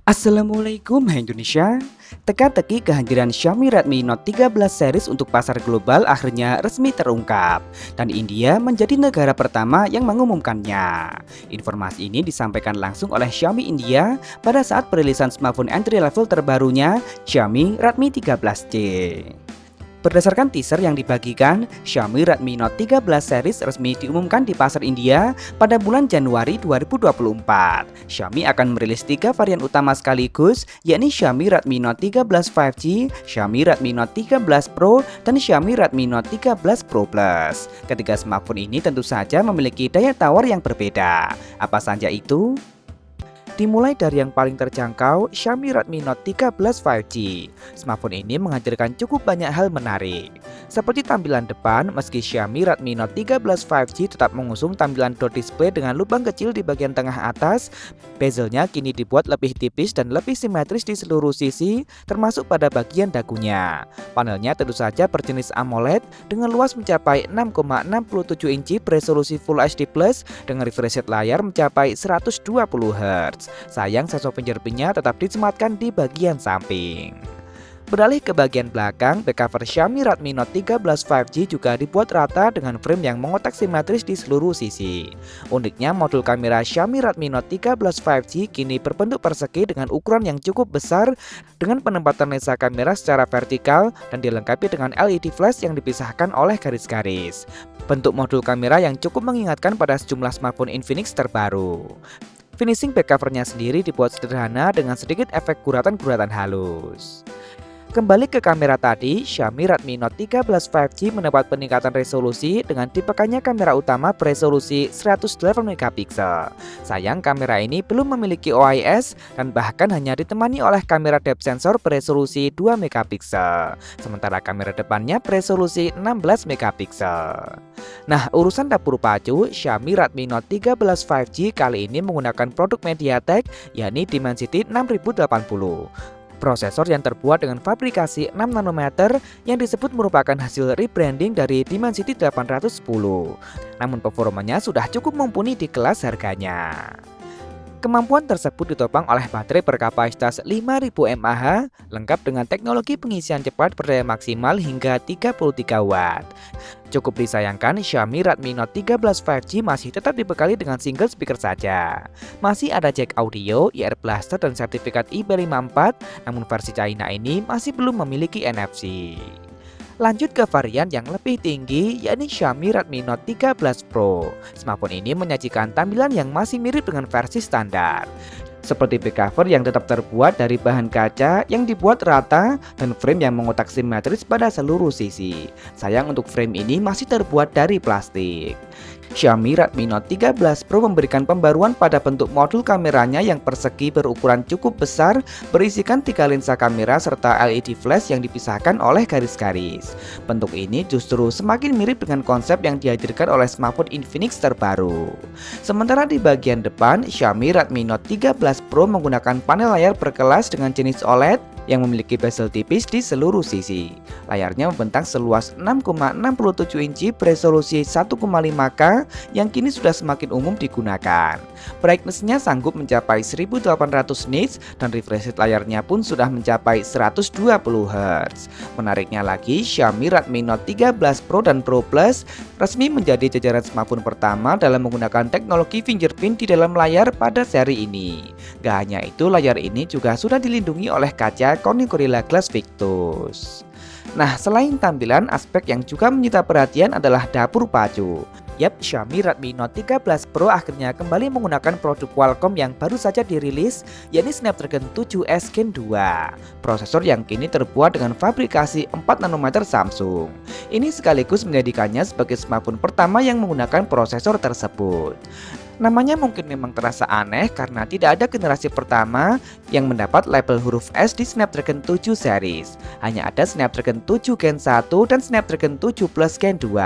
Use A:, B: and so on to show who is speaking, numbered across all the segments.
A: Assalamualaikum hai Indonesia. Teka-teki kehadiran Xiaomi Redmi Note 13 series untuk pasar global akhirnya resmi terungkap dan India menjadi negara pertama yang mengumumkannya. Informasi ini disampaikan langsung oleh Xiaomi India pada saat perilisan smartphone entry level terbarunya Xiaomi Redmi 13C. Berdasarkan teaser yang dibagikan, Xiaomi Redmi Note 13 series resmi diumumkan di pasar India pada bulan Januari 2024. Xiaomi akan merilis 3 varian utama sekaligus, yakni Xiaomi Redmi Note 13 5G, Xiaomi Redmi Note 13 Pro, dan Xiaomi Redmi Note 13 Pro Plus. Ketiga smartphone ini tentu saja memiliki daya tawar yang berbeda. Apa saja itu? Dimulai dari yang paling terjangkau, Xiaomi Redmi Note 13 5G. Smartphone ini menghadirkan cukup banyak hal menarik. Seperti tampilan depan, meski Xiaomi Redmi Note 13 5G tetap mengusung tampilan dot display dengan lubang kecil di bagian tengah atas, bezelnya kini dibuat lebih tipis dan lebih simetris di seluruh sisi, termasuk pada bagian dagunya. Panelnya tentu saja berjenis AMOLED dengan luas mencapai 6,67 inci beresolusi Full HD Plus dengan refresh rate layar mencapai 120 Hz. Sayang sensor fingerprintnya tetap disematkan di bagian samping. Beralih ke bagian belakang, back cover Xiaomi Redmi Note 13 5G juga dibuat rata dengan frame yang mengotak simetris di seluruh sisi. Uniknya, modul kamera Xiaomi Redmi Note 13 5G kini berbentuk persegi dengan ukuran yang cukup besar dengan penempatan lensa kamera secara vertikal dan dilengkapi dengan LED flash yang dipisahkan oleh garis-garis. Bentuk modul kamera yang cukup mengingatkan pada sejumlah smartphone Infinix terbaru. Finishing back covernya sendiri dibuat sederhana dengan sedikit efek guratan-guratan halus. Kembali ke kamera tadi, Xiaomi Redmi Note 13 5G mendapat peningkatan resolusi dengan dipakannya kamera utama beresolusi 108 megapiksel. Sayang kamera ini belum memiliki OIS dan bahkan hanya ditemani oleh kamera depth sensor beresolusi 2 megapiksel. Sementara kamera depannya beresolusi 16 megapiksel. Nah, urusan dapur pacu, Xiaomi Redmi Note 13 5G kali ini menggunakan produk MediaTek yakni Dimensity 6080. Prosesor yang terbuat dengan fabrikasi 6 nanometer yang disebut merupakan hasil rebranding dari Dimensity 810. Namun performanya sudah cukup mumpuni di kelas harganya. Kemampuan tersebut ditopang oleh baterai berkapasitas 5000 mAh lengkap dengan teknologi pengisian cepat berdaya maksimal hingga 33 watt. Cukup disayangkan Xiaomi Redmi Note 13 5G masih tetap dibekali dengan single speaker saja. Masih ada jack audio, ear blaster dan sertifikat IP54, namun versi China ini masih belum memiliki NFC. Lanjut ke varian yang lebih tinggi, yakni Xiaomi Redmi Note 13 Pro. Smartphone ini menyajikan tampilan yang masih mirip dengan versi standar. Seperti back cover yang tetap terbuat dari bahan kaca yang dibuat rata dan frame yang mengotak simetris pada seluruh sisi. Sayang untuk frame ini masih terbuat dari plastik. Xiaomi Redmi Note 13 Pro memberikan pembaruan pada bentuk modul kameranya yang persegi berukuran cukup besar, berisikan 3 lensa kamera serta LED flash yang dipisahkan oleh garis-garis. Bentuk ini justru semakin mirip dengan konsep yang dihadirkan oleh smartphone Infinix terbaru. Sementara di bagian depan, Xiaomi Redmi Note 13 Pro menggunakan panel layar berkelas dengan jenis OLED yang memiliki bezel tipis di seluruh sisi. Layarnya membentang seluas 6,67 inci beresolusi 1,5K yang kini sudah semakin umum digunakan. Brightness-nya sanggup mencapai 1800 nits dan refresh rate layarnya pun sudah mencapai 120 Hz. Menariknya lagi, Xiaomi Redmi Note 13 Pro dan Pro Plus resmi menjadi jajaran smartphone pertama dalam menggunakan teknologi fingerprint di dalam layar pada seri ini. Gak hanya itu, layar ini juga sudah dilindungi oleh kaca Corning Gorilla Glass Victus. Nah, selain tampilan, aspek yang juga menyita perhatian adalah dapur pacu. Yap, Xiaomi Redmi Note 13 Pro akhirnya kembali menggunakan produk Qualcomm yang baru saja dirilis, yakni Snapdragon 7S Gen 2. Prosesor yang kini terbuat dengan fabrikasi 4 nanometer Samsung. Ini sekaligus menjadikannya sebagai smartphone pertama yang menggunakan prosesor tersebut. Namanya mungkin memang terasa aneh karena tidak ada generasi pertama yang mendapat label huruf S di Snapdragon 7 series. Hanya ada Snapdragon 7 Gen 1 dan Snapdragon 7 Plus Gen 2.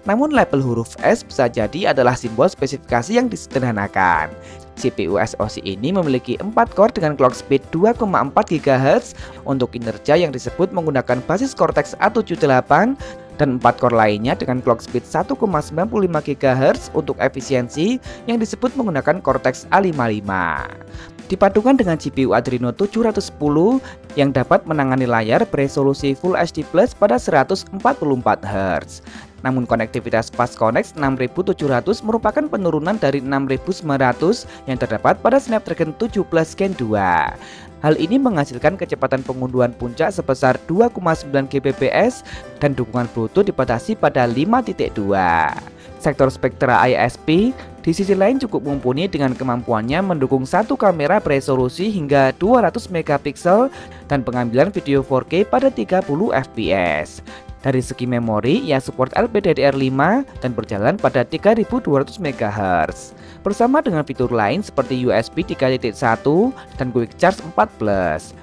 A: Namun label huruf S bisa jadi adalah simbol spesifikasi yang disederhanakan. CPU SoC ini memiliki 4 core dengan clock speed 2,4 GHz untuk kinerja yang disebut menggunakan basis Cortex A78 dan 4 core lainnya dengan clock speed 1,95 GHz untuk efisiensi yang disebut menggunakan Cortex A55. Dipadukan dengan GPU Adreno 710 yang dapat menangani layar beresolusi Full HD Plus pada 144 Hz. Namun konektivitas Fast Connect 6700 merupakan penurunan dari 6900 yang terdapat pada Snapdragon 7 Plus Gen 2. Hal ini menghasilkan kecepatan pengunduhan puncak sebesar 2,9 Gbps dan dukungan Bluetooth dibatasi pada 5.2. Sektor spektra ISP di sisi lain cukup mumpuni dengan kemampuannya mendukung satu kamera beresolusi hingga 200 megapiksel dan pengambilan video 4K pada 30 fps. Dari segi memori, ia support LPDDR5 dan berjalan pada 3200 MHz. Bersama dengan fitur lain seperti USB 3.1 dan Quick Charge 4+.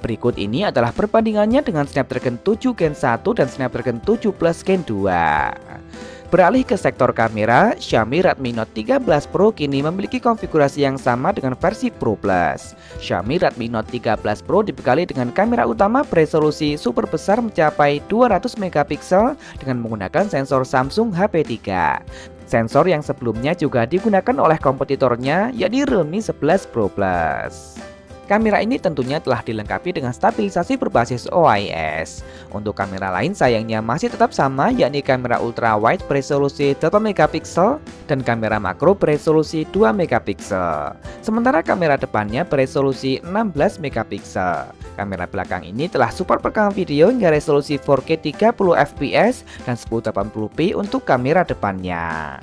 A: Berikut ini adalah perbandingannya dengan Snapdragon 7 Gen 1 dan Snapdragon 7 Plus Gen 2. Beralih ke sektor kamera, Xiaomi Redmi Note 13 Pro kini memiliki konfigurasi yang sama dengan versi Pro Plus. Xiaomi Redmi Note 13 Pro dibekali dengan kamera utama beresolusi super besar mencapai 200 megapiksel dengan menggunakan sensor Samsung HP3. Sensor yang sebelumnya juga digunakan oleh kompetitornya, yakni Realme 11 Pro Plus. Kamera ini tentunya telah dilengkapi dengan stabilisasi berbasis OIS. Untuk kamera lain sayangnya masih tetap sama, yakni kamera ultrawide beresolusi 8 megapiksel dan kamera makro beresolusi 2 megapiksel. Sementara kamera depannya beresolusi 16 megapiksel. Kamera belakang ini telah support perekaman video hingga resolusi 4K 30 fps dan 1080p untuk kamera depannya.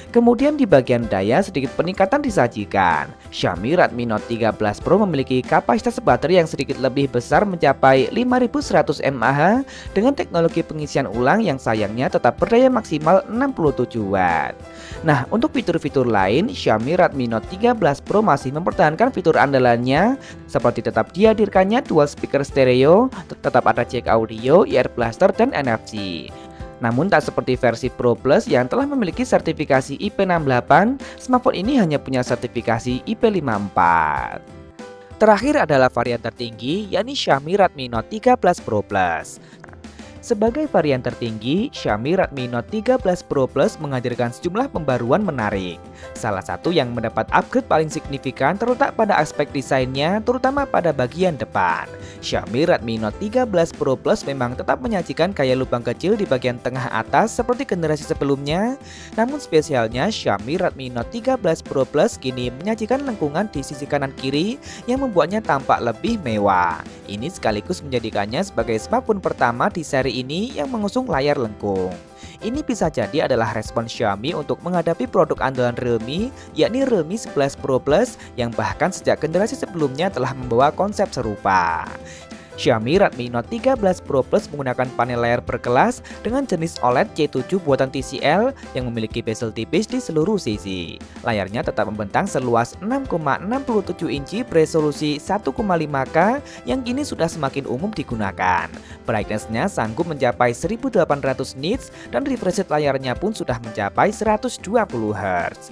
A: Kemudian di bagian daya sedikit peningkatan disajikan. Xiaomi Redmi Note 13 Pro memiliki kapasitas baterai yang sedikit lebih besar mencapai 5100 mAh dengan teknologi pengisian ulang yang sayangnya tetap berdaya maksimal 67 Watt. Nah, untuk fitur-fitur lain, Xiaomi Redmi Note 13 Pro masih mempertahankan fitur andalannya seperti tetap dihadirkannya dual speaker stereo, tetap ada jack audio, ear blaster, dan NFC. Namun tak seperti versi Pro Plus yang telah memiliki sertifikasi IP68, smartphone ini hanya punya sertifikasi IP54. Terakhir adalah varian tertinggi, yakni Xiaomi Redmi Note 13 Pro Plus. Sebagai varian tertinggi, Xiaomi Redmi Note 13 Pro Plus menghadirkan sejumlah pembaruan menarik. Salah satu yang mendapat upgrade paling signifikan terletak pada aspek desainnya, terutama pada bagian depan. Xiaomi Redmi Note 13 Pro Plus memang tetap menyajikan gaya lubang kecil di bagian tengah atas seperti generasi sebelumnya. Namun spesialnya Xiaomi Redmi Note 13 Pro Plus kini menyajikan lengkungan di sisi kanan kiri yang membuatnya tampak lebih mewah. Ini sekaligus menjadikannya sebagai smartphone pertama di seri ini yang mengusung layar lengkung. Ini bisa jadi adalah respon Xiaomi untuk menghadapi produk andalan Realme, yakni Realme 11 Pro Plus yang bahkan sejak generasi sebelumnya telah membawa konsep serupa. Xiaomi Redmi Note 13 Pro Plus menggunakan panel layar berkelas dengan jenis OLED C7 buatan TCL yang memiliki bezel tipis di seluruh sisi. Layarnya tetap membentang seluas 6,67 inci beresolusi 1,5K yang kini sudah semakin umum digunakan. Brightness-nya sanggup mencapai 1800 nits dan refresh rate layarnya pun sudah mencapai 120 Hz.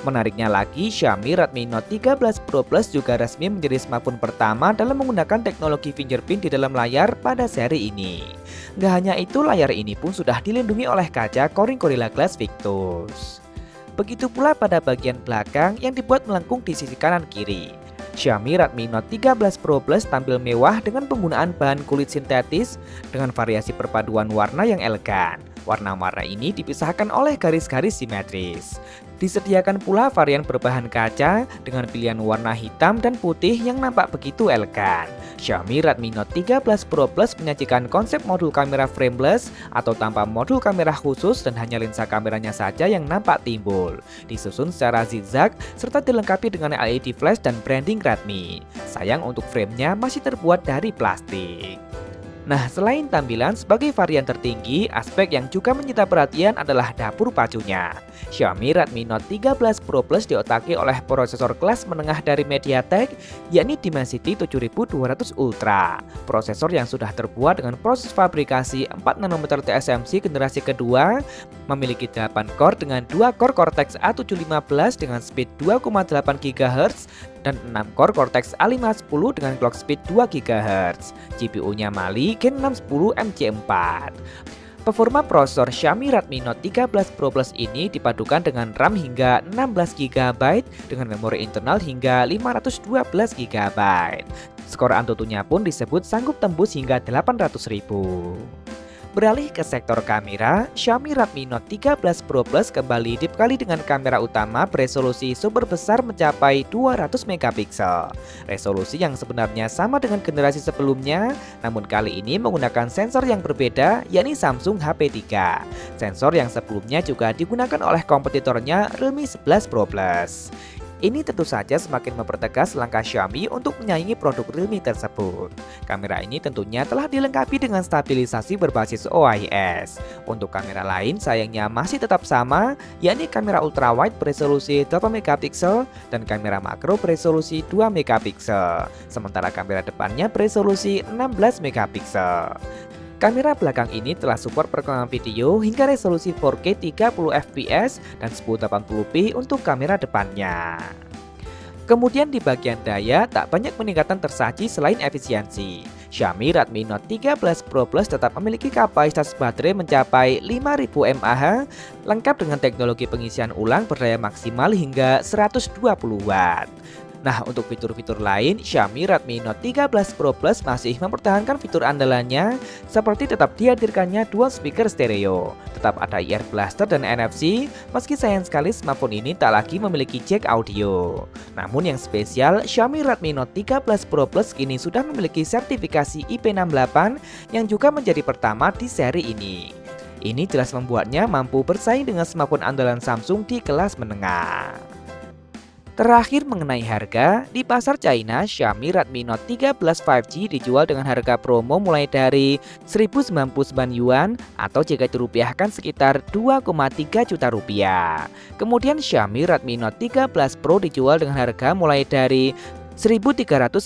A: Menariknya lagi, Xiaomi Redmi Note 13 Pro Plus juga resmi menjadi smartphone pertama dalam menggunakan teknologi fingerprint di dalam layar pada seri ini. Gak hanya itu, layar ini pun sudah dilindungi oleh kaca Corning Gorilla Glass Victus. Begitu pula pada bagian belakang yang dibuat melengkung di sisi kanan kiri. Xiaomi Redmi Note 13 Pro Plus tampil mewah dengan penggunaan bahan kulit sintetis dengan variasi perpaduan warna yang elegan. Warna-warna ini dipisahkan oleh garis-garis simetris. Disediakan pula varian berbahan kaca dengan pilihan warna hitam dan putih yang nampak begitu elegan. Xiaomi Redmi Note 13 Pro Plus menyajikan konsep modul kamera frameless atau tanpa modul kamera khusus dan hanya lensa kameranya saja yang nampak timbul. Disusun secara zigzag serta dilengkapi dengan LED flash dan branding Redmi. Sayang untuk framenya masih terbuat dari plastik. Nah, selain tampilan sebagai varian tertinggi, aspek yang juga menyita perhatian adalah dapur pacunya. Xiaomi Redmi Note 13 Pro Plus diotaki oleh prosesor kelas menengah dari MediaTek, yakni Dimensity 7200 Ultra. Prosesor yang sudah terbuat dengan proses fabrikasi 4 nanometer TSMC generasi kedua, memiliki 8 core dengan 2 core Cortex A715 dengan speed 2,8 GHz dan 6 core Cortex A510 dengan clock speed 2 GHz. GPU-nya Mali Gen 610 MC4. Performa prosesor Xiaomi Redmi Note 13 Pro Plus ini dipadukan dengan RAM hingga 16 GB dengan memori internal hingga 512 GB. Skor Antutunya pun disebut sanggup tembus hingga 800.000. Beralih ke sektor kamera, Xiaomi Redmi Note 13 Pro Plus kembali dibekali dengan kamera utama beresolusi super besar mencapai 200 megapiksel. Resolusi yang sebenarnya sama dengan generasi sebelumnya, namun kali ini menggunakan sensor yang berbeda, yakni Samsung HP3. Sensor yang sebelumnya juga digunakan oleh kompetitornya Realme 11 Pro Plus. Ini tentu saja semakin mempertegas langkah Xiaomi untuk menyaingi produk Realme tersebut. Kamera ini tentunya telah dilengkapi dengan stabilisasi berbasis OIS. Untuk kamera lain sayangnya masih tetap sama, yakni kamera ultrawide beresolusi 8 megapiksel dan kamera makro beresolusi 2 megapiksel. Sementara kamera depannya beresolusi 16 megapiksel. Kamera belakang ini telah support perekaman video hingga resolusi 4K 30fps dan 1080p untuk kamera depannya. Kemudian di bagian daya tak banyak peningkatan tersaji selain efisiensi. Xiaomi Redmi Note 13 Pro Plus tetap memiliki kapasitas baterai mencapai 5000 mAh, lengkap dengan teknologi pengisian ulang berdaya maksimal hingga 120 Watt. Nah, untuk fitur-fitur lain, Xiaomi Redmi Note 13 Pro Plus masih mempertahankan fitur andalannya seperti tetap dihadirkannya dual speaker stereo, tetap ada ear blaster dan NFC, meski sayang sekali smartphone ini tak lagi memiliki jack audio. Namun yang spesial, Xiaomi Redmi Note 13 Pro Plus kini sudah memiliki sertifikasi IP68 yang juga menjadi pertama di seri ini. Ini jelas membuatnya mampu bersaing dengan smartphone andalan Samsung di kelas menengah. Terakhir mengenai harga, di pasar China, Xiaomi Redmi Note 13 5G dijual dengan harga promo mulai dari 1099 yuan atau jika dirupiahkan sekitar 2,3 juta rupiah. Kemudian Xiaomi Redmi Note 13 Pro dijual dengan harga mulai dari 1.399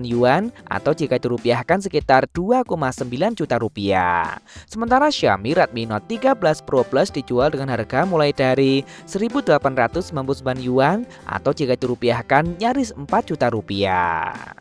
A: yuan atau jika dirupiahkan sekitar 2,9 juta rupiah. Sementara Xiaomi Redmi Note 13 Pro Plus dijual dengan harga mulai dari 1.899 yuan atau jika dirupiahkan nyaris 4 juta rupiah.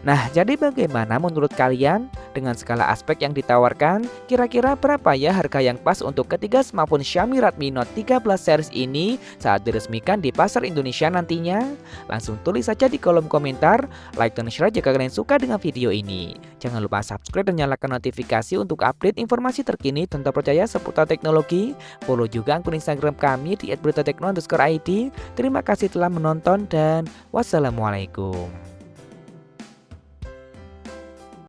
A: Nah, jadi bagaimana menurut kalian? Dengan segala aspek yang ditawarkan, kira-kira berapa ya harga yang pas untuk ketiga smartphone Xiaomi Redmi Note 13 series ini saat diresmikan di pasar Indonesia nantinya? Langsung tulis saja di kolom komentar, like dan share jika kalian suka dengan video ini. Jangan lupa subscribe dan nyalakan notifikasi untuk update informasi terkini dan terpercaya seputar teknologi. Follow juga akun Instagram kami di @beritatekno_id. Terima kasih telah menonton dan wassalamualaikum.